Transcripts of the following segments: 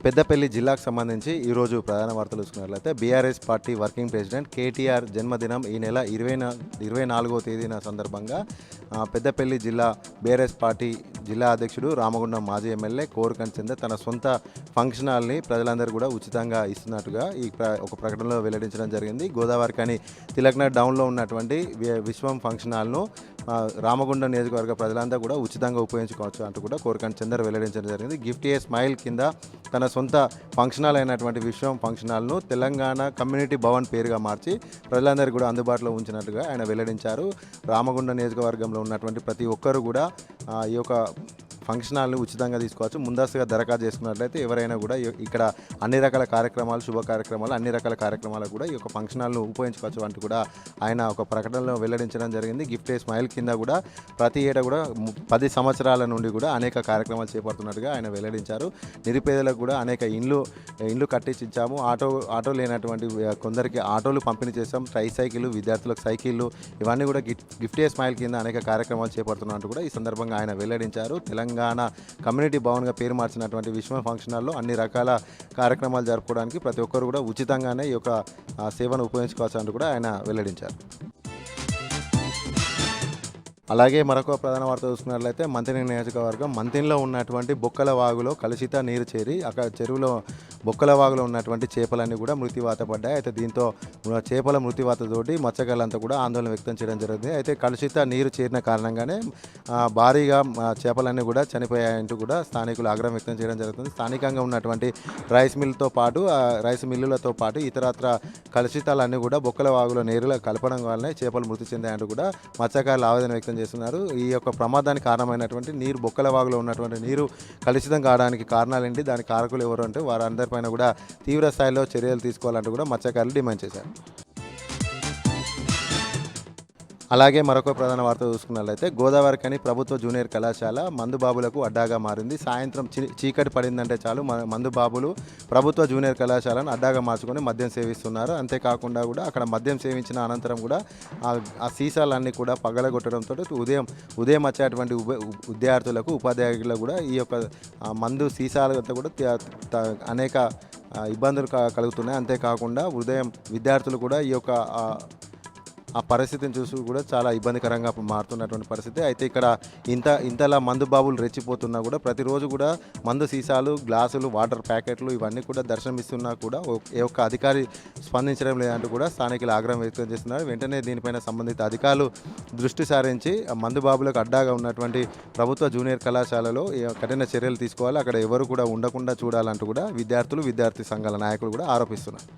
పెద్దపల్లి జిల్లాకు సంబంధించి ఈరోజు ప్రధాన వార్తలు చూసుకున్నట్లయితే BRS party working president KTR జన్మదినం ఈ నెల 24వ తేదీన సందర్భంగా పెద్దపల్లి జిల్లా బీఆర్ఎస్ పార్టీ జిల్లా అధ్యక్షుడు రామగుండం మాజీ ఎమ్మెల్యే కోరుకంటి చందర్ తన సొంత ఫంక్షన్ హాల్ని ప్రజలందరూ కూడా ఉచితంగా ఇస్తున్నట్టుగా ఒక ప్రకటనలో వెల్లడించడం జరిగింది. గోదావరిఖని తిలక్నగర్ డౌన్లో ఉన్నటువంటి విశ్వం ఫంక్షన్ హాల్ను రామగుండం నియోజకవర్గ ప్రజలందరూ కూడా ఉచితంగా ఉపయోగించుకోవచ్చు అంటూ కూడా కోరుకంటి చందర్ వెల్లడించడం జరిగింది. గిఫ్ట్ ఏ స్మైల్ కింద తన సొంత ఫంక్షన్ హాల్ అయినటువంటి విశ్వం ఫంక్షన్ హాల్ను తెలంగాణ కమ్యూనిటీ భవన్ పేరుగా మార్చి ప్రజలందరికీ కూడా అందుబాటులో ఉంచినట్టుగా ఆయన వెల్లడించారు. రామగుండం నియోజకవర్గంలో ఉన్నటువంటి ప్రతి ఒక్కరు కూడా ఈ యొక్క ఫంక్షన్ హాల్ని ఉచితంగా తీసుకోవచ్చు. ముందస్తుగా దరఖాస్తు చేసుకున్నట్లయితే ఎవరైనా కూడా ఇక్కడ అన్ని రకాల కార్యక్రమాలు, శుభ కార్యక్రమాలు, అన్ని రకాల కార్యక్రమాలకు కూడా ఈ యొక్క ఫంక్షన్ హాల్ను ఉపయోగించుకోవచ్చు అంటూ కూడా ఆయన ఒక ప్రకటనలో వెల్లడించడం జరిగింది. గిఫ్ట్ ఏ స్మైల్ కింద కూడా ప్రతి ఏటా కూడా 10 సంవత్సరాల నుండి కూడా అనేక కార్యక్రమాలు చేపడుతున్నట్టుగా ఆయన వెల్లడించారు. నిరుపేదలకు కూడా అనేక ఇండ్లు కట్టించి ఇచ్చాము. ఆటో లేనటువంటి కొందరికి ఆటోలు పంపిణీ చేస్తాం. ట్రైసైకిళ్ళు, విద్యార్థులకు సైకిళ్ళు, ఇవన్నీ కూడా గిఫ్ట్ ఏ స్మైల్ కింద అనేక కార్యక్రమాలు చేపడుతున్నట్టు కూడా ఈ సందర్భంగా ఆయన వెల్లడించారు. తెలంగాణ కమ్యూనిటీ భవన్గా పేరు మార్చినటువంటి విశ్వ ఫంక్షన్ హాల్లో అన్ని రకాల కార్యక్రమాలు జరుపుకోవడానికి ప్రతి ఒక్కరు కూడా ఉచితంగానే ఈ యొక్క సేవను ఉపయోగించుకోవచ్చు అంటూ కూడా ఆయన వెల్లడించారు. అలాగే మరొక ప్రధాన వార్త చూసుకున్నట్లయితే మంతిని నియోజకవర్గం మంతినిలో ఉన్నటువంటి బొక్కల వాగులో కలుషిత నీరు చేరి అక్కడ చెరువులో బొక్కల వాగులో ఉన్నటువంటి చేపలన్నీ కూడా మృత్యువాత పడ్డాయి. అయితే దీంతో చేపల మృత్యువాతతోటి మత్స్యకారులంతా కూడా ఆందోళన వ్యక్తం చేయడం జరిగింది. అయితే కలుషిత నీరు చేరిన కారణంగానే భారీగా చేపలన్నీ కూడా చనిపోయాయంటూ కూడా స్థానికులు ఆగ్రహం వ్యక్తం చేయడం జరుగుతుంది. స్థానికంగా ఉన్నటువంటి రైస్ మిల్లులతో పాటు ఇతరత్ర కలుషితాలన్నీ కూడా బొక్కల వాగులో నీరులో కలపడం వల్లనే చేపలు మృతి చెందాయంటూ కూడా మత్స్యకారులు ఆవేదన వ్యక్తం చేస్తున్నారు. ఈ యొక్క ప్రమాదానికి కారణమైనటువంటి నీరు బొక్కల వాగులో ఉన్నటువంటి నీరు కలుషితం కావడానికి కారణాలేంటి, దాని కారకులు ఎవరు అంటే వారందరిపైన కూడా తీవ్ర స్థాయిలో చర్యలు తీసుకోవాలంటూ కూడా మత్స్యకారులు డిమాండ్ చేశారు. అలాగే మరొక ప్రధాన వార్త చూసుకున్నట్లయితే గోదావరిఖని ప్రభుత్వ జూనియర్ కళాశాల మందుబాబులకు అడ్డాగా మారింది. సాయంత్రం చీకటి పడిందంటే చాలు మందుబాబులు ప్రభుత్వ జూనియర్ కళాశాలను అడ్డాగా మార్చుకొని మద్యం సేవిస్తున్నారు. అంతేకాకుండా కూడా అక్కడ మద్యం సేవించిన అనంతరం కూడా ఆ సీసాలన్నీ కూడా పగలగొట్టడంతో ఉదయం వచ్చేటువంటి విద్యార్థులకు, ఉపాధ్యాయులకు కూడా ఈ యొక్క మందు సీసాలతో కూడా అనేక ఇబ్బందులు కలుగుతున్నాయి. అంతేకాకుండా ఉదయం విద్యార్థులు కూడా ఈ యొక్క ఆ పరిస్థితిని చూసి కూడా చాలా ఇబ్బందికరంగా మారుతున్నటువంటి పరిస్థితి. అయితే ఇక్కడ ఇంతలా మందు బాబులు రెచ్చిపోతున్నా కూడా ప్రతిరోజు కూడా మందు సీసాలు, గ్లాసులు, వాటర్ ప్యాకెట్లు ఇవన్నీ కూడా దర్శనమిస్తున్నా కూడా ఏ ఒక్క అధికారి స్పందించడం లేదంటూ కూడా స్థానికులు ఆగ్రహం వ్యక్తం చేస్తున్నారు. వెంటనే దీనిపైన సంబంధిత అధికారులు దృష్టి సారించి మందు బాబులకు అడ్డాగా ఉన్నటువంటి ప్రభుత్వ జూనియర్ కళాశాలలో కఠిన చర్యలు తీసుకోవాలి, అక్కడ ఎవరు కూడా ఉండకుండా చూడాలంటూ కూడా విద్యార్థి సంఘాల నాయకులు కూడా ఆరోపిస్తున్నారు.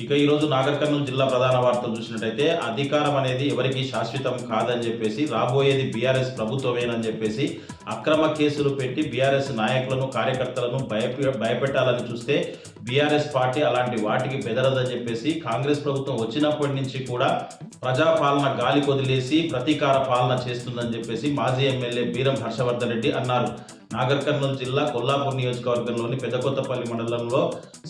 ఇక ఈరోజు నాగర్ కర్నూలు జిల్లా ప్రధాన వార్తలు చూసినట్టయితే అధికారం అనేది ఎవరికి శాశ్వతం కాదని చెప్పేసి, రాబోయేది బీఆర్ఎస్ ప్రభుత్వమేనని చెప్పేసి అక్రమ కేసులు పెట్టి బీఆర్ఎస్ నాయకులను, కార్యకర్తలను భయపెట్టాలని చూస్తే బీఆర్ఎస్ పార్టీ అలాంటి వాటికి బెదరదని చెప్పేసి కాంగ్రెస్ ప్రభుత్వం వచ్చినప్పటి నుంచి కూడా ప్రజాపాలన గాలి కొదిలేసి ప్రతీకార పాలన చేస్తుందని చెప్పేసి మాజీ ఎమ్మెల్యే బీరం హర్షవర్ధన్ రెడ్డి అన్నారు. నాగర్ కర్నూలు జిల్లా కొల్లాపూర్ నియోజకవర్గంలోని పెదకొత్తపల్లి మండలంలో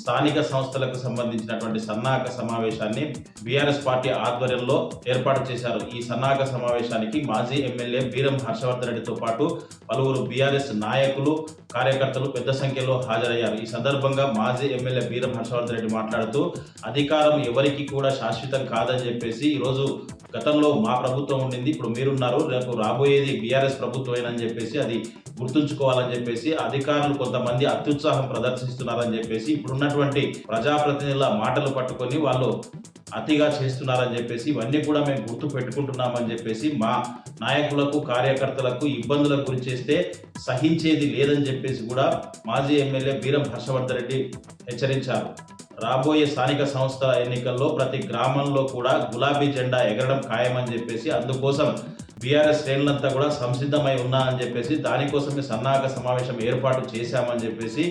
స్థానిక సంస్థలకు సంబంధించినటువంటి సన్నాహక సమావేశాన్ని బీఆర్ఎస్ పార్టీ ఆధ్వర్యంలో ఏర్పాటు చేశారు. ఈ సన్నాహక సమావేశానికి మాజీ ఎమ్మెల్యే బీరం హర్షవర్ధన్ రెడ్డితో పాటు పలువురు బీఆర్ఎస్ నాయకులు, కార్యకర్తలు పెద్ద సంఖ్యలో హాజరయ్యారు. ఈ సందర్భంగా మాజీ ఎమ్మెల్యే బీరం హర్షవర్ధన్ రెడ్డి మాట్లాడుతూ అధికారం ఎవరికి కూడా శాశ్వతం కాదని చెప్పేసి, ఈరోజు గతంలో మా ప్రభుత్వం ఉండింది, ఇప్పుడు మీరున్నారు, రేపు రాబోయేది బీఆర్ఎస్ ప్రభుత్వమేనని చెప్పేసి అది గుర్తుంచుకోవాలని చెప్పేసి అధికారులు కొంతమంది అత్యుత్సాహం ప్రదర్శిస్తున్నారని చెప్పేసి, ఇప్పుడున్నటువంటి ప్రజాప్రతినిధుల మాటలు పట్టుకొని వాళ్ళు అతిగా చేస్తున్నారని చెప్పేసి, ఇవన్నీ కూడా మేము గుర్తు పెట్టుకుంటున్నామని చెప్పేసి, మా నాయకులకు, కార్యకర్తలకు ఇబ్బందులకు గురి చేస్తే సహించేది లేదని చెప్పేసి కూడా మాజీ ఎమ్మెల్యే బీరం హర్షవర్ధన్ రెడ్డి హెచ్చరించారు. రాబోయే స్థానిక సంస్థల ఎన్నికల్లో ప్రతి గ్రామంలో కూడా గులాబీ జెండా ఎగరడం ఖాయమని చెప్పేసి, అందుకోసం బీఆర్ఎస్ శ్రేణులంతా కూడా సంసిద్ధమై ఉన్నారని చెప్పేసి, దానికోసమే సన్నాహక సమావేశం ఏర్పాటు చేశామని చెప్పేసి,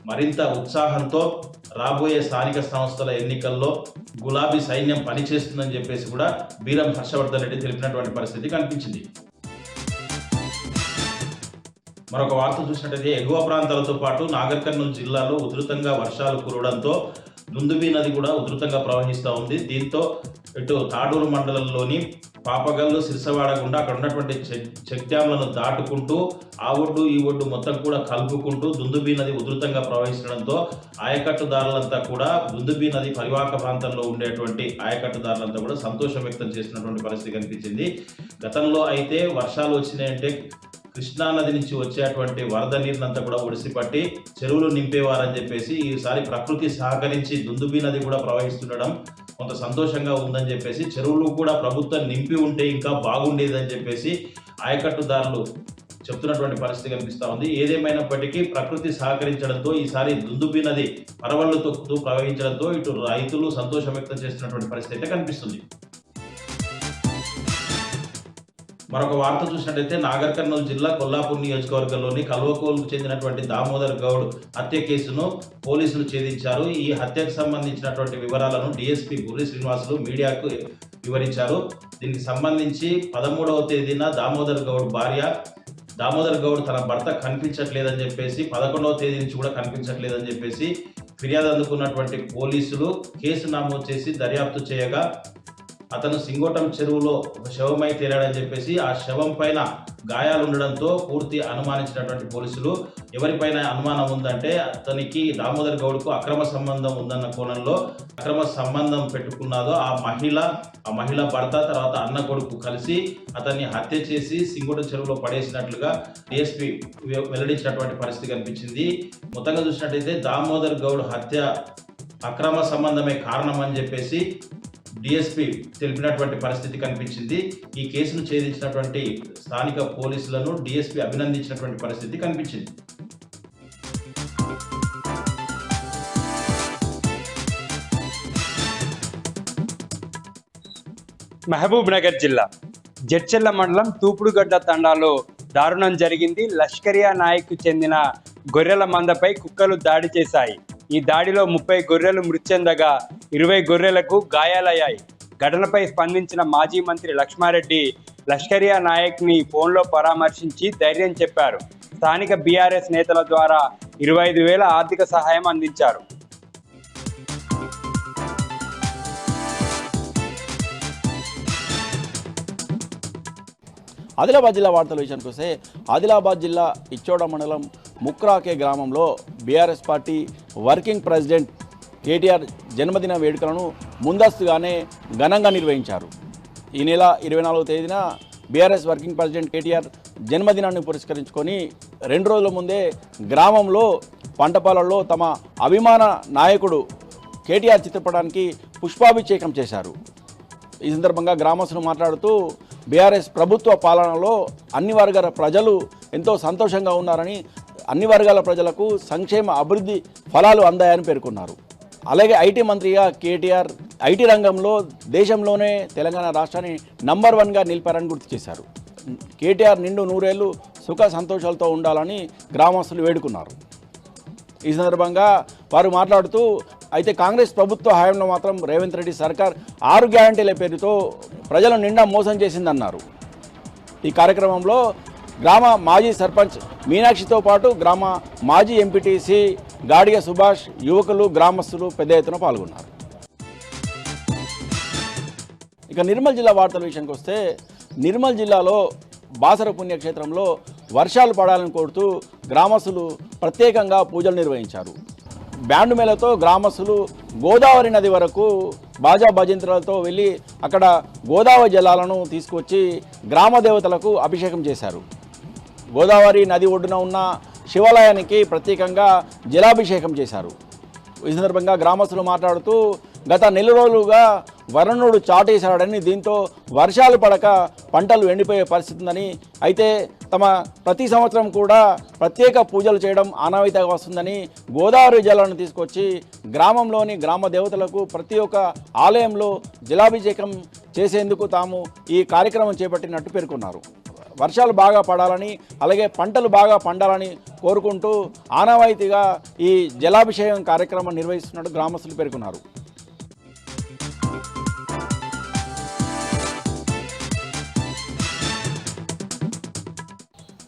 మరింత ఉత్సాహంతో రాబోయే స్థానిక సంస్థల ఎన్నికల్లో గులాబీ సైన్యం పనిచేస్తుందని చెప్పేసి కూడా బీరం హర్షవర్ధన్ రెడ్డి తెలిపినటువంటి పరిస్థితి కనిపించింది. మరొక వార్త చూసినట్టయితే ఎగువ ప్రాంతాలతో పాటు నాగర్ కర్నూలు జిల్లాలో ఉధృతంగా వర్షాలు కురవడంతో దుందుబి నది కూడా ఉధృతంగా ప్రవహిస్తూ ఉంది. దీంతో ఇటు తాడూరు మండలంలోని పాపగల్లు, సిరిసవాడ గుండా అక్కడ ఉన్నటువంటి చెక్ డ్యాంలను దాటుకుంటూ ఆ ఒడ్డు ఈ ఒడ్డు మొత్తం కూడా కలుపుకుంటూ దుందుబి నది ఉధృతంగా ప్రవహించడంతో ఆయకట్టుదారులంతా కూడా దుందుబి నది పరివాహక ప్రాంతంలో ఉండేటువంటి ఆయకట్టుదారులంతా కూడా సంతోషం వ్యక్తం చేసినటువంటి పరిస్థితి కనిపించింది. గతంలో అయితే వర్షాలు వచ్చినాయంటే కృష్ణానది నుంచి వచ్చేటువంటి వరద నీరునంతా కూడా ఒడిసిపట్టి చెరువులు నింపేవారని చెప్పేసి ఈసారి ప్రకృతి సహకరించి దుందుబి నది కూడా ప్రవహిస్తుండడం కొంత సంతోషంగా ఉందని చెప్పేసి, చెరువులు కూడా ప్రభుత్వం నింపి ఉంటే ఇంకా బాగుండేదని చెప్పేసి ఆయకట్టుదారులు చెప్తున్నటువంటి పరిస్థితి కనిపిస్తూ ఉంది. ఏదేమైనప్పటికీ ప్రకృతి సహకరించడంతో ఈసారి దుందుబి నది పరవళ్లు తొక్కుతూ ప్రవహించడంతో ఇటు రైతులు సంతోషం వ్యక్తం చేస్తున్నటువంటి పరిస్థితి అయితే కనిపిస్తుంది. మరొక వార్త చూసినట్టయితే నాగర్ కర్నూలు జిల్లా కొల్లాపూర్ నియోజకవర్గంలోని కల్వకోలుకు చెందినటువంటి దామోదర్ గౌడ్ హత్య కేసును పోలీసులు ఛేదించారు. ఈ హత్యకు సంబంధించినటువంటి వివరాలను డీఎస్పీ బుర్రి శ్రీనివాసులు మీడియాకు వివరించారు. దీనికి సంబంధించి 13వ తేదీన దామోదర్ గౌడ్ తన భర్త కనిపించట్లేదని చెప్పేసి 11వ తేదీ నుంచి కూడా కనిపించట్లేదని చెప్పేసి ఫిర్యాదు అందుకున్నటువంటి పోలీసులు కేసు నమోదు చేసి దర్యాప్తు చేయగా అతను సింగోటం చెరువులో ఒక శవమై తేలాడని చెప్పేసి ఆ శవం పైన గాయాలు ఉండడంతో పూర్తి అనుమానించినటువంటి పోలీసులు ఎవరిపైన అనుమానం ఉందంటే అతనికి దామోదర్ గౌడ్కు అక్రమ సంబంధం ఉందన్న కోణంలో అక్రమ సంబంధం పెట్టుకున్నదో ఆ మహిళ భర్త తర్వాత అన్న కొడుకు కలిసి అతన్ని హత్య చేసి సింగోటం చెరువులో పడేసినట్లుగా డిఎస్పీ వెల్లడించినటువంటి పరిస్థితి కనిపించింది. మొత్తంగా చూసినట్టయితే దామోదర్ గౌడ్ హత్య అక్రమ సంబంధమే కారణం అని చెప్పేసి డిఎస్పీ తెలిపినటువంటి పరిస్థితి కనిపించింది. ఈ కేసును ఛేదించినటువంటి స్థానిక పోలీసులను డిఎస్పీ అభినందించినటువంటి పరిస్థితి కనిపించింది. మహబూబ్ నగర్ జిల్లా జడ్చెల్ల మండలం తూపుడుగడ్డ తండాలో దారుణం జరిగింది. లష్కరియా నాయక్కు చెందిన గొర్రెల మందపై కుక్కలు దాడి చేశాయి. ఈ దాడిలో 30 గొర్రెలు మృతి చెందగా 20 గొర్రెలకు గాయాలయ్యాయి. ఘటనపై స్పందించిన మాజీ మంత్రి లక్ష్మారెడ్డి లష్కరియా నాయక్ని ఫోన్లో పరామర్శించి ధైర్యం చెప్పారు. స్థానిక బీఆర్ఎస్ నేతల ద్వారా 25,000 ఆర్థిక సహాయం అందించారు. ఆదిలాబాద్ జిల్లా వార్తల విషయానికి వస్తే ఆదిలాబాద్ జిల్లా ఇచ్చోడ మండలం ముక్రాకే గ్రామంలో BRS party working president KTR జన్మదిన వేడుకలను ముందస్తుగానే ఘనంగా నిర్వహించారు. ఈ నెల 24వ తేదీన బీఆర్ఎస్ వర్కింగ్ ప్రెసిడెంట్ కేటీఆర్ జన్మదినాన్ని పురస్కరించుకొని 2 రోజుల ముందే గ్రామంలో పంటపాలలో తమ అభిమాన నాయకుడు కేటీఆర్ చిత్రపటానికి పుష్పాభిషేకం చేశారు. ఈ సందర్భంగా గ్రామస్తులు మాట్లాడుతూ బీఆర్ఎస్ ప్రభుత్వ పాలనలో అన్ని వర్గాల ప్రజలు ఎంతో సంతోషంగా ఉన్నారని, అన్ని వర్గాల ప్రజలకు సంక్షేమ అభివృద్ధి ఫలాలు అందాయని పేర్కొన్నారు. అలాగే ఐటీ మంత్రిగా కేటీఆర్ ఐటీ రంగంలో దేశంలోనే తెలంగాణ రాష్ట్రాన్ని నంబర్ 1గా నిలిపారని గుర్తు చేశారు. కేటీఆర్ నిండు 100 ఏళ్ళు సుఖ సంతోషాలతో ఉండాలని గ్రామస్తులు వేడుకున్నారు. ఈ సందర్భంగా వారు మాట్లాడుతూ అయితే కాంగ్రెస్ ప్రభుత్వ హయాంలో మాత్రం రేవంత్ రెడ్డి సర్కార్ 6 గ్యారంటీల పేరుతో ప్రజలను నిండా మోసం చేసిందన్నారు. ఈ కార్యక్రమంలో గ్రామ మాజీ సర్పంచ్ మీనాక్షితో పాటు గ్రామ మాజీ ఎంపీటీసీ గాడిగ సుభాష్, యువకులు, గ్రామస్తులు పెద్ద ఎత్తున పాల్గొన్నారు. ఇక నిర్మల్ జిల్లా వార్తల విషయానికి వస్తే నిర్మల్ జిల్లాలో బాసర పుణ్యక్షేత్రంలో వర్షాలు పడాలని కోరుతూ గ్రామస్తులు ప్రత్యేకంగా పూజలు నిర్వహించారు. బ్యాండు మేళతో గ్రామస్తులు గోదావరి నది వరకు బాజా భజంత్రాలతో వెళ్ళి అక్కడ గోదావరి జలాలను తీసుకొచ్చి గ్రామ దేవతలకు అభిషేకం చేశారు. గోదావరి నది ఒడ్డున ఉన్న శివాలయానికి ప్రత్యేకంగా జలాభిషేకం చేశారు. ఈ సందర్భంగా గ్రామస్తులు మాట్లాడుతూ గత నెల రోజులుగా వరుణుడు చాటేశాడని, దీంతో వర్షాలు పడక పంటలు ఎండిపోయే పరిస్థితి ఉందని, అయితే తమ ప్రతి సంవత్సరం కూడా ప్రత్యేక పూజలు చేయడం ఆనవాయితీగా వస్తుందని, గోదావరి జలాలను తీసుకొచ్చి గ్రామంలోని గ్రామ దేవతలకు ప్రతి ఒక్క ఆలయంలో జలాభిషేకం చేసేందుకు తాము ఈ కార్యక్రమం చేపట్టినట్టు పేర్కొన్నారు. వర్షాలు బాగా పడాలని, అలాగే పంటలు బాగా పండాలని కోరుకుంటూ ఆనవాయితీగా ఈ జలాభిషేకం కార్యక్రమం నిర్వహిస్తున్నట్టు గ్రామస్తులు పేర్కొన్నారు.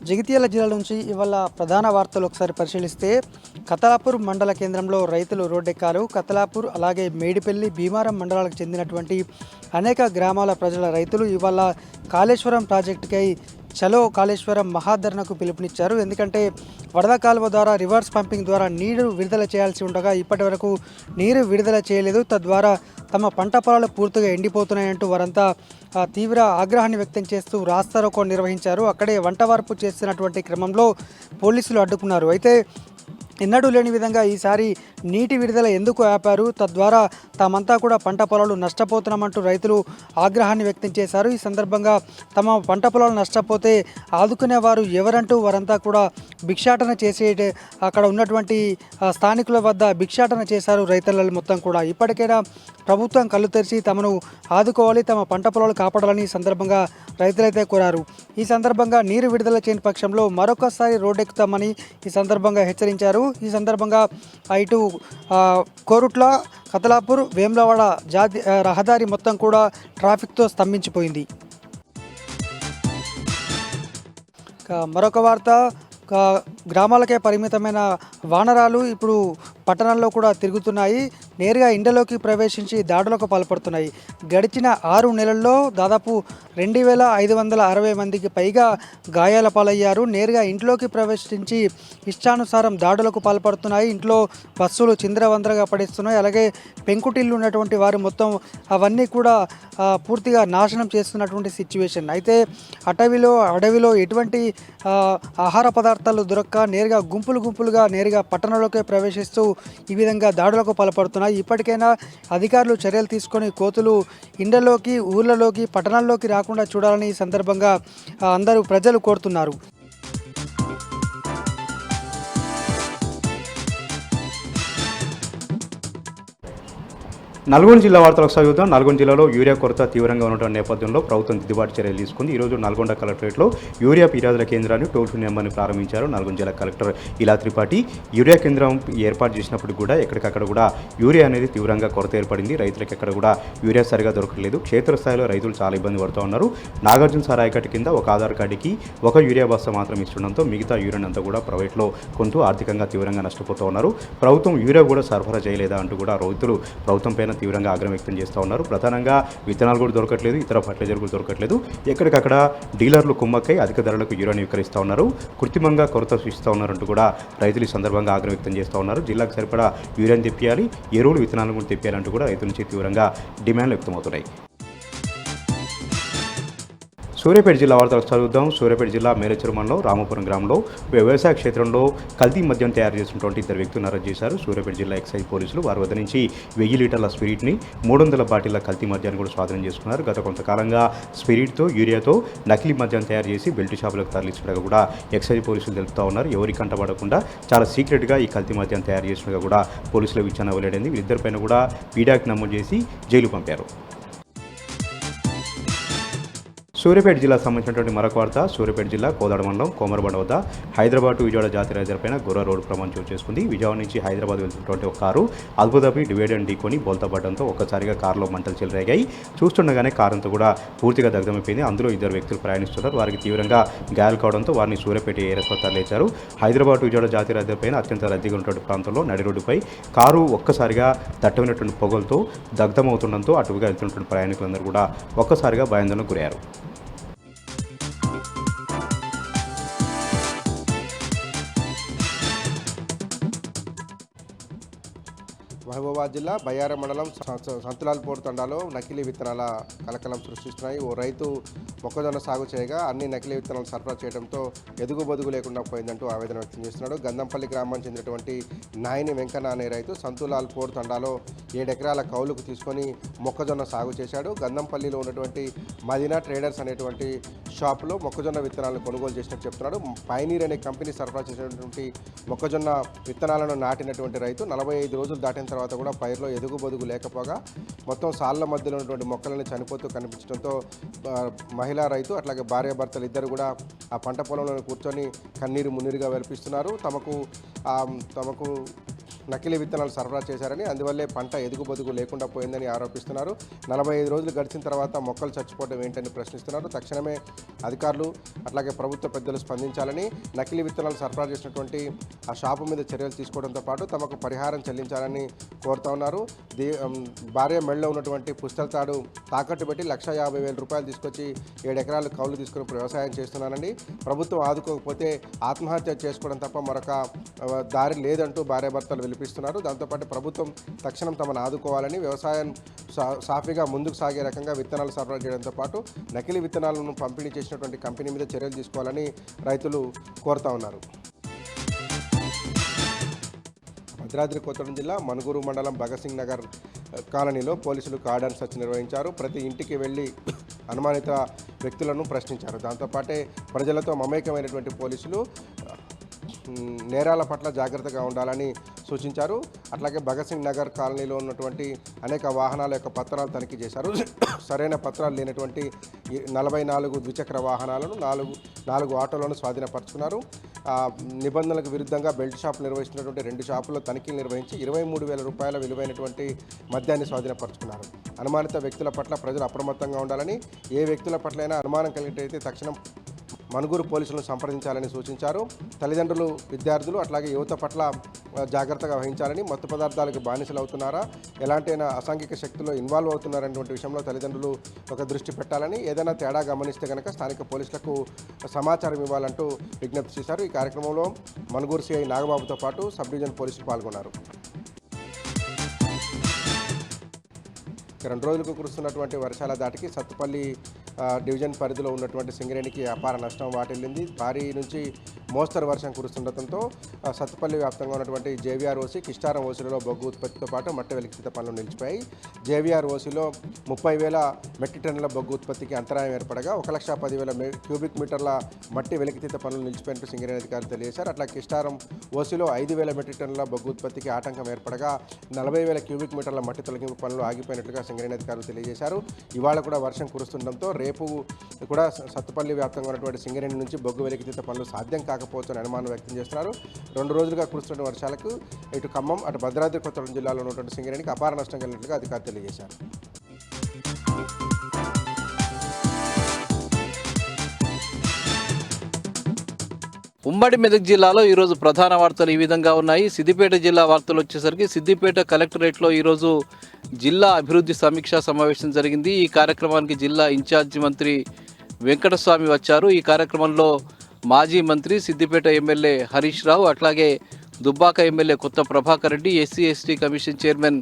జగిత్యాల జిల్లా నుంచి ఇవాళ ప్రధాన వార్తలు ఒకసారి పరిశీలిస్తే కతలాపూర్ మండల కేంద్రంలో రైతులు రోడ్డెక్కారు. కతలాపూర్ అలాగే మేడిపల్లి, భీమారం మండలాలకు చెందినటువంటి అనేక గ్రామాల ప్రజల రైతులు ఇవాళ కాళేశ్వరం ప్రాజెక్టుకై చలో కాళేశ్వరం మహాధరణకు పిలుపునిచ్చారు. ఎందుకంటే వరద కాలువ ద్వారా రివర్స్ పంపింగ్ ద్వారా నీరు విడుదల చేయాల్సి ఉండగా ఇప్పటి వరకు నీరు విడుదల చేయలేదు. తద్వారా తమ పంట పొలాలు పూర్తిగా ఎండిపోతున్నాయంటూ వారంతా తీవ్ర ఆగ్రహాన్ని వ్యక్తం చేస్తూ రాస్తారోకో నిర్వహించారు. అక్కడే వంటవార్పు చేస్తున్నటువంటి క్రమంలో పోలీసులు అడ్డుకున్నారు. అయితే ఎన్నడూ లేని విధంగా ఈసారి నీటి విడుదల ఎందుకు ఆపారు, తద్వారా తామంతా కూడా పంట పొలాలు నష్టపోతున్నామంటూ రైతులు ఆగ్రహాన్ని వ్యక్తం చేశారు. ఈ సందర్భంగా తమ పంట పొలాలు నష్టపోతే ఆదుకునేవారు ఎవరంటూ వారంతా కూడా భిక్షాటన చేసే అక్కడ ఉన్నటువంటి స్థానికుల వద్ద భిక్షాటన చేశారు రైతుల మొత్తం కూడా. ఇప్పటికైనా ప్రభుత్వం కళ్ళు తెరిచి తమను ఆదుకోవాలి, తమ పంట పొలాలు కాపాడాలని ఈ సందర్భంగా రైతులైతే కోరారు. ఈ సందర్భంగా నీరు విడుదల చేయని పక్షంలో మరొకసారి రోడ్డెక్కుతామని ఈ సందర్భంగా హెచ్చరించారు. ఈ సందర్భంగా ఇటు కోరుట్ల, కతలాపూర్, వేములవాడ రహదారి మొత్తం కూడా ట్రాఫిక్తో స్తంభించిపోయింది. మరొక వార్త, గ్రామాలకే పరిమితమైన వానరాలు ఇప్పుడు పట్టణాల్లో కూడా తిరుగుతున్నాయి. నేరుగా ఇండ్లలోకి ప్రవేశించి దాడులకు పాల్పడుతున్నాయి. గడిచిన 6 నెలల్లో దాదాపు 2560 మందికి పైగా గాయాల పాలయ్యారు. నేరుగా ఇంట్లోకి ప్రవేశించి ఇష్టానుసారం దాడులకు పాల్పడుతున్నాయి. ఇంట్లో వస్తువులు చిందరవందరగా పడేస్తున్నాయి. అలాగే పెంకుటిల్లు ఉన్నటువంటి వారు మొత్తం అవన్నీ కూడా పూర్తిగా నాశనం చేస్తున్నటువంటి సిచ్యువేషన్. అయితే అడవిలో ఎటువంటి ఆహార పదార్థాలు దొరక్క నేరుగా గుంపులుగా నేరుగా పట్టణంలోకి ప్రవేశిస్తూ ఈ విధంగా దాడులకు పాల్పడుతున్నాయి. ఇప్పటికైనా అధికారులు చర్యలు తీసుకొని కోతులు ఇండ్లలోకి, ఊర్లలోకి, పట్టణాల్లోకి రాకుండా చూడాలని ఈ సందర్భంగా అందరూ ప్రజలు కోరుతున్నారు. నల్గొండ జిల్లా వార్తలకు సాగుతాం. నల్గొండ జిల్లాలో యూరియా కొరత తీవ్రంగా ఉన్నటువంటి నేపథ్యంలో ప్రభుత్వం దిద్దుబాటు చర్యలు తీసుకుంది. ఈరోజు నల్గొండ కలెక్టరేట్లో యూరియా ఫిర్యాదుల కేంద్రాన్ని టోల్ ఫ్రీ నెంబర్ని ప్రారంభించారు నల్గొండ జిల్లా కలెక్టర్ ఇలా త్రిపాఠి. యూరియా కేంద్రం ఏర్పాటు చేసినప్పుడు కూడా ఎక్కడికక్కడ కూడా యూరియా అనేది తీవ్రంగా కొరత ఏర్పడింది. రైతులకు ఎక్కడ కూడా యూరియా సరిగా దొరకలేదు. క్షేత్రస్థాయిలో రైతులు చాలా ఇబ్బంది పడుతూ ఉన్నారు. నాగార్జున సార్ ఆయకట్టు కింద ఒక ఆధార్ కార్డుకి ఒక యూరియా బస్తా మాత్రం ఇస్తుండడంతో మిగతా యూరియాని అంతా కూడా ప్రైవేట్లో కొంటూ ఆర్థికంగా తీవ్రంగా నష్టపోతూ ఉన్నారు. ప్రభుత్వం యూరియా కూడా సరఫరా చేయలేదా అంటూ కూడా రైతులు ప్రభుత్వం పైన తీవ్రంగా ఆగ్రహం వ్యక్తం చేస్తూ ఉన్నారు. ప్రధానంగా విత్తనాలు కూడా దొరకట్లేదు, ఇతర ఫర్టిలైజర్ కూడా దొరకట్లేదు. ఎక్కడికక్కడ డీలర్లు కుమ్మక్కై అధిక ధరలకు యూరియాని విక్రయిస్తూ ఉన్నారు. కృత్రిమంగా కొరత సృష్టిస్తూ ఉన్నారంటూ కూడా రైతులు ఈ సందర్భంగా ఆగ్రహం వ్యక్తం చేస్తూ ఉన్నారు. జిల్లాకు సరిపడా యూరియాని తెప్పియాలి, ఎరువులు విత్తనాలను కూడా తెప్పియాలంటూ కూడా రైతుల నుంచి తీవ్రంగా డిమాండ్లు వ్యక్తమవుతున్నాయి. సూర్యాపేట జిల్లా వార్తలకు చదువుదాం. సూర్యాపేట జిల్లా మేరచెరు మండలం రామపురం గ్రామంలో వ్యవసాయ క్షేత్రంలో కల్తీ మద్యం తయారు చేసినటువంటి 2 వ్యక్తులను అరెస్ట్ చేశారు సూర్యాపేట జిల్లా ఎక్సైజ్ పోలీసులు. వారి వద్ద నుంచి 1000 లీటర్ల స్పిరిట్ని, 300 బాటిళ్ల కల్తీ మద్యాన్ని కూడా స్వాధీనం చేసుకున్నారు. గత కొంతకాలంగా స్పిరిట్తో, యూరియాతో నకిలీ మద్యం తయారు చేసి బెల్ట్ షాపులకు తరలించినట్టుగా కూడా ఎక్సైజ్ పోలీసులు తెలుపుతూ ఉన్నారు. ఎవరికి కంటపడకుండా చాలా సీక్రెట్గా ఈ కల్తీ మద్యం తయారు చేసినట్టుగా కూడా పోలీసుల విచారణ వెల్లడైంది. వీరిద్దరిపైన కూడా పీడాక్ నమోదు చేసి జైలు పంపారు. సూర్యాపేట జిల్లాకు సంబంధించినటువంటి మరొక వార్త. సూర్యాపేట జిల్లా కోదాడ మండలం కోమరబండ వద్ద హైదరాబాద్ టు విజయవాడ జాతీయ రహదారిపైన గొర్ర రోడ్డు ప్రమాదం చోటు చేసుకుంది. విజయవాడ నుంచి హైదరాబాద్ వెళ్తున్నటువంటి ఒక కారు అదుపుతప్పి డివైడర్ ఢీకొని బోల్తా పడడంతో ఒక్కసారిగా కారులో మంటలు చెలరేగాయి. చూస్తుండగానే కారు అంతా కూడా పూర్తిగా దగ్ధమైపోయింది. అందులో 2 వ్యక్తులు ప్రయాణిస్తున్నారు. వారికి తీవ్రంగా గాయాలు కావడంతో వారిని సూర్యాపేట ఎయిర్ ఆసుపత్రికి లేచారు. హైదరాబాద్ టు విజయవాడ జాతీయ రహదారిపైన అత్యంత రద్దీగా ఉన్నటువంటి ప్రాంతంలో నడి రోడ్డుపై కారు ఒక్కసారిగా దట్టమైనటువంటి పొగలతో దగ్ధమవుతుండడంతో అటుగా వెళ్తున్నటువంటి ప్రయాణికులందరూ కూడా ఒక్కసారిగా భయాందోళనకు గురయ్యారు. మహబూబాబాద్ జిల్లా బయ్యారం మండలం సంతులాల్పూర్ తండాలో నకిలీ విత్తనాల కలకలం సృష్టిస్తున్నాయి. ఓ రైతు మొక్కజొన్న సాగు చేయగా అన్ని నకిలీ విత్తనాలు సరఫరా చేయడంతో ఎదుగుబొదుగు లేకుండా పోయిందంటూ ఆవేదన వ్యక్తం చేస్తున్నాడు. గంధంపల్లి గ్రామానికి చెందినటువంటి నాయని వెంకన్న అనే రైతు సంతులాల్పూర్ తండాలో 7 ఎకరాల కౌలుకు తీసుకొని మొక్కజొన్న సాగు చేశాడు. గంధంపల్లిలో ఉన్నటువంటి మదీనా ట్రేడర్స్ అనేటువంటి షాపులో మొక్కజొన్న విత్తనాలను కొనుగోలు చేసినట్టు చెప్తున్నాడు. పైనీర్ అనే కంపెనీ సరఫరా చేసినటువంటి మొక్కజొన్న విత్తనాలను నాటినటువంటి రైతు 45 రోజులు దాటిన తర్వాత కూడా పైరులో ఎదుగుబొదుగు లేకపోగా మొత్తం సాళ్ల మధ్యలో ఉన్నటువంటి మొక్కలను చనిపోతూ కనిపించడంతో మహిళా రైతు అట్లాగే భార్యాభర్తలు ఇద్దరు కూడా ఆ పంట పొలంలో కూర్చొని కన్నీరు మున్నీరుగా వెలిపిస్తున్నారు. తమకు నకిలీ విత్తనాలు సరఫరా చేశారని, అందువల్లే పంట ఎదుగుబొదుగు లేకుండా పోయిందని ఆరోపిస్తున్నారు. 45 రోజులు గడిచిన తర్వాత మొక్కలు చచ్చిపోవడం ఏంటని ప్రశ్నిస్తున్నారు. తక్షణమే అధికారులు అట్లాగే ప్రభుత్వ పెద్దలు స్పందించాలని, నకిలీ విత్తనాలు సరఫరా చేసినటువంటి ఆ షాపు మీద చర్యలు తీసుకోవడంతో పాటు తమకు పరిహారం చెల్లించాలని కోరుతా ఉన్నారు. భార్య మెడలో ఉన్నటువంటి పుస్తల తాడు తాకట్టు పెట్టి 1,50,000 రూపాయలు తీసుకొచ్చి 7 ఎకరాలు కౌలు తీసుకుని వ్యవసాయం చేస్తున్నానండి. ప్రభుత్వం ఆదుకోకపోతే ఆత్మహత్య చేసుకోవడం తప్ప మరొక దారి లేదంటూ భార్యాభర్తలు విలిపిస్తున్నారు. దాంతోపాటు ప్రభుత్వం తక్షణం తమను ఆదుకోవాలని, వ్యవసాయం సాఫీగా ముందుకు సాగే రకంగా విత్తనాలు సరఫరా చేయడంతో పాటు నకిలీ విత్తనాలను పంపిణీ చేసినటువంటి కంపెనీ మీద చర్యలు తీసుకోవాలని రైతులు కోరుతా ఉన్నారు. భద్రాద్రి కొత్తగూడెం జిల్లా మనుగురు మండలం భగత్ సింగ్ నగర్ కాలనీలో పోలీసులు కార్డన్ సర్చ్ నిర్వహించారు. ప్రతి ఇంటికి వెళ్లి అనుమానిత వ్యక్తులను ప్రశ్నించారు. దాంతోపాటే ప్రజలతో మమేకమైనటువంటి పోలీసులు నేరాల పట్ల జాగ్రత్తగా ఉండాలని సూచించారు. అట్లాగే భగత్ సింగ్ నగర్ కాలనీలో ఉన్నటువంటి అనేక వాహనాల యొక్క పత్రాలు తనిఖీ చేశారు. సరైన పత్రాలు లేనటువంటి 44 ద్విచక్ర వాహనాలను 4 ఆటోలను స్వాధీనపరుచుకున్నారు. నిబంధనలకు విరుద్ధంగా బెల్ట్ షాప్ నిర్వహిస్తున్నటువంటి 2 షాపుల్లో తనిఖీలు నిర్వహించి 23,000 రూపాయల విలువైనటువంటి మద్యాన్ని స్వాధీనపరుచుకున్నారు. అనుమానిత వ్యక్తుల పట్ల ప్రజలు అప్రమత్తంగా ఉండాలని, ఏ వ్యక్తుల పట్లైనా అనుమానం కలిగినట్లయితే తక్షణం మనుగురు పోలీసులను సంప్రదించాలని సూచించారు. తల్లిదండ్రులు, విద్యార్థులు అట్లాగే యువత పట్ల జాగ్రత్తగా వహించాలని, మత్తు పదార్థాలకు బానిసలు అవుతున్నారా, ఎలాంటైనా అసాంఘిక శక్తుల్లో ఇన్వాల్వ్ అవుతున్నారనేటువంటి విషయంలో తల్లిదండ్రులు ఒక దృష్టి పెట్టాలని, ఏదైనా తేడా గమనిస్తే కనుక స్థానిక పోలీసులకు సమాచారం ఇవ్వాలంటూ విజ్ఞప్తి చేశారు. ఈ కార్యక్రమంలో మనుగూరు సిఐ నాగబాబుతో పాటు సబ్ డివిజన్ పోలీసులు పాల్గొన్నారు. 2 రోజులకు కురుస్తున్నటువంటి వర్షాల దాటికి సత్తుపల్లి డివిజన్ పరిధిలో ఉన్నటువంటి సింగరేణికి అపార నష్టం వాటిల్లింది. భారీ నుంచి మోస్తరు వర్షం కురుస్తుండటంతో సత్తుపల్లి వ్యాప్తంగా ఉన్నటువంటి జేవీఆర్ ఓసీ, కిష్టారం ఓసీలలో బొగ్గు ఉత్పత్తితో పాటు మట్టి వెలికితీత పనులు నిలిచిపోయాయి. జేవీఆర్ ఓసీలో 30,000 మెట్రిక్ టన్నుల బొగ్గు ఉత్పత్తికి అంతరాయం ఏర్పడగా 1,10,000 క్యూబిక్ మీటర్ల మట్టి వెలికితీత పనులు నిలిచిపోయినట్టు సింగరేణి అధికారులు తెలియజేశారు. అట్లా కిష్టారం ఓసీలో 5,000 మెట్రిక్ టన్నుల బొగ్గు ఉత్పత్తికి ఆటంకం ఏర్పడగా 40,000 క్యూబిక్ మీటర్ల మట్టి తొలగింపు పనులు ఆగిపోయినట్లుగా సింగరేణి అధికారులు తెలియజేశారు. ఇవాళ కూడా వర్షం కురుస్తుండటంతో రేపు కూడా సత్తుపల్లి వ్యాప్తంగా ఉన్నటువంటి సింగరేణి నుంచి బొగ్గు వెలికితీత పనులు సాధ్యం కాకపోవచ్చని అనుమానం వ్యక్తం చేస్తున్నారు. 2 రోజులుగా కురుస్తున్న వర్షాలకు ఇటు ఖమ్మం, అటు భద్రాద్రి కొత్తగూడెం జిల్లాలో ఉన్నటువంటి సింగరేణికి అపార నష్టం కలిగినట్లుగా అధికారులు తెలియజేశారు. ఉమ్మడి మెదక్ జిల్లాలో ఈరోజు ప్రధాన వార్తలు ఈ విధంగా ఉన్నాయి. సిద్దిపేట జిల్లా వార్తలు వచ్చేసరికి సిద్దిపేట కలెక్టరేట్లో ఈరోజు జిల్లా అభివృద్ధి సమీక్షా సమావేశం జరిగింది. ఈ కార్యక్రమానికి జిల్లా ఇన్ఛార్జి మంత్రి వెంకటస్వామి వచ్చారు. ఈ కార్యక్రమంలో మాజీ మంత్రి, సిద్దిపేట ఎమ్మెల్యే హరీష్ రావు, అట్లాగే Dubbaka MLA Kotha Prabhakar Reddy, SC ST commission chairman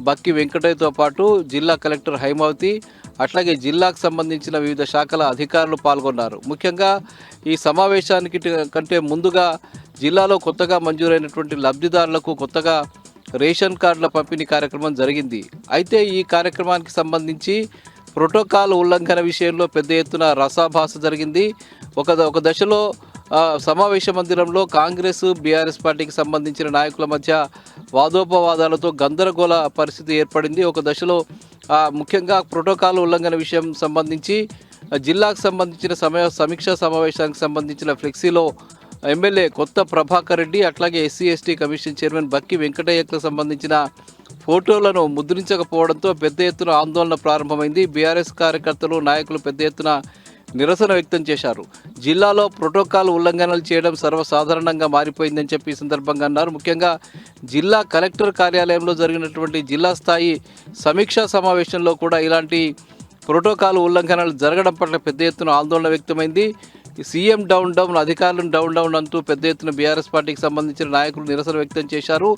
Bakki వెంకటయ్యతో పాటు జిల్లా కలెక్టర్ హైమావతి, అట్లాగే జిల్లాకు సంబంధించిన వివిధ శాఖల అధికారులు పాల్గొన్నారు. ముఖ్యంగా ఈ సమావేశానికి కంటే ముందుగా జిల్లాలో కొత్తగా మంజూరైనటువంటి లబ్ధిదారులకు కొత్తగా రేషన్ కార్డుల పంపిణీ కార్యక్రమం జరిగింది. అయితే ఈ కార్యక్రమానికి సంబంధించి ప్రోటోకాల్ ఉల్లంఘన విషయంలో పెద్ద ఎత్తున రసాభాస జరిగింది. ఒక దశలో సమావేశ మందిరంలో కాంగ్రెస్, బీఆర్ఎస్ పార్టీకి సంబంధించిన నాయకుల మధ్య వాదోపవాదాలతో గందరగోళ పరిస్థితి ఏర్పడింది. ఒక దశలో ముఖ్యంగా ప్రోటోకాల్ ఉల్లంఘన విషయం సంబంధించి జిల్లాకు సంబంధించిన సమీక్షా సమావేశానికి సంబంధించిన ఫ్లెక్సీలో ఎమ్మెల్యే కొత్త ప్రభాకర్ రెడ్డి, అట్లాగే ఎస్సీ/ఎస్టీ కమిషన్ చైర్మన్ బక్కి వెంకటయ్యకు సంబంధించిన ఫోటోలను ముద్రించకపోవడంతో పెద్ద ఎత్తున ఆందోళన ప్రారంభమైంది. బీఆర్ఎస్ కార్యకర్తలు, నాయకులు పెద్ద ఎత్తున నిరసన వ్యక్తం చేశారు. జిల్లాలో ప్రోటోకాల్ ఉల్లంఘనలు చేయడం సర్వసాధారణంగా మారిపోయిందని చెప్పి ఈ సందర్భంగా అన్నారు. ముఖ్యంగా జిల్లా కలెక్టర్ కార్యాలయంలో జరిగినటువంటి జిల్లా స్థాయి సమీక్షా సమావేశంలో కూడా ఇలాంటి ప్రోటోకాల్ ఉల్లంఘనలు జరగడం పట్ల పెద్ద ఎత్తున ఆందోళన వ్యక్తమైంది. సీఎం డౌన్ డౌన్, అధికారులను డౌన్ అంటూ పెద్ద ఎత్తున బీఆర్ఎస్ పార్టీకి సంబంధించిన నాయకులు నిరసన వ్యక్తం చేశారు.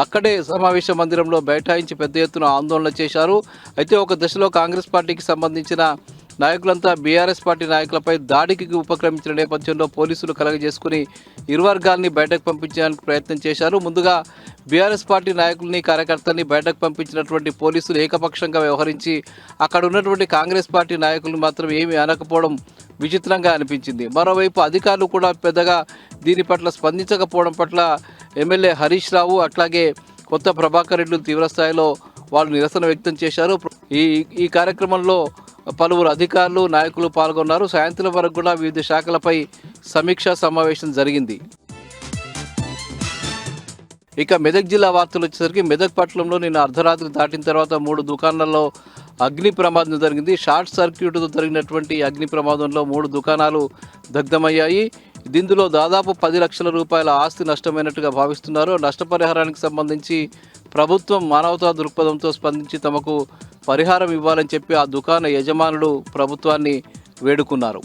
అక్కడే సమావేశ మందిరంలో బైఠాయించి పెద్ద ఎత్తున ఆందోళన చేశారు. అయితే ఒక దశలో కాంగ్రెస్ పార్టీకి సంబంధించిన నాయకులంతా బీఆర్ఎస్ పార్టీ నాయకులపై దాడికి ఉపక్రమించిన నేపథ్యంలో పోలీసులు కలగజేసుకుని ఇరు వర్గాల్ని బయటకు పంపించడానికి ప్రయత్నం చేశారు. ముందుగా బీఆర్ఎస్ పార్టీ నాయకుల్ని, కార్యకర్తల్ని బయటకు పంపించినటువంటి పోలీసులు ఏకపక్షంగా వ్యవహరించి అక్కడ ఉన్నటువంటి కాంగ్రెస్ పార్టీ నాయకులను మాత్రం ఏమీ అనకపోవడం విచిత్రంగా అనిపించింది. మరోవైపు అధికారులు కూడా పెద్దగా దీని పట్ల స్పందించకపోవడం పట్ల ఎమ్మెల్యే హరీష్ రావు, అట్లాగే కొత్త ప్రభాకర్ రెడ్డి తీవ్రస్థాయిలో వాళ్ళు నిరసన వ్యక్తం చేశారు. ఈ కార్యక్రమంలో పలువురు అధికారులు, నాయకులు పాల్గొన్నారు. సాయంత్రం వరకు కూడా వివిధ శాఖలపై సమీక్షా సమావేశం జరిగింది. ఇక మెదక్ జిల్లా వార్తలు వచ్చేసరికి మెదక్ పట్టణంలో నిన్న అర్ధరాత్రి దాటిన తర్వాత 3 దుకాణాల్లో అగ్ని ప్రమాదం జరిగింది. షార్ట్ సర్క్యూట్తో జరిగినటువంటి అగ్ని ప్రమాదంలో 3 దుకాణాలు దగ్ధమయ్యాయి. దీనిలో దాదాపు 10 లక్షల రూపాయల ఆస్తి నష్టమైనట్టుగా భావిస్తున్నారు. నష్టపరిహారానికి సంబంధించి ప్రభుత్వం మానవతా దృక్పథంతో స్పందించి తమకు పరిహారం ఇవ్వాలని చెప్పి ఆ దుకాణ యజమానులు ప్రభుత్వాన్ని వేడుకున్నారు.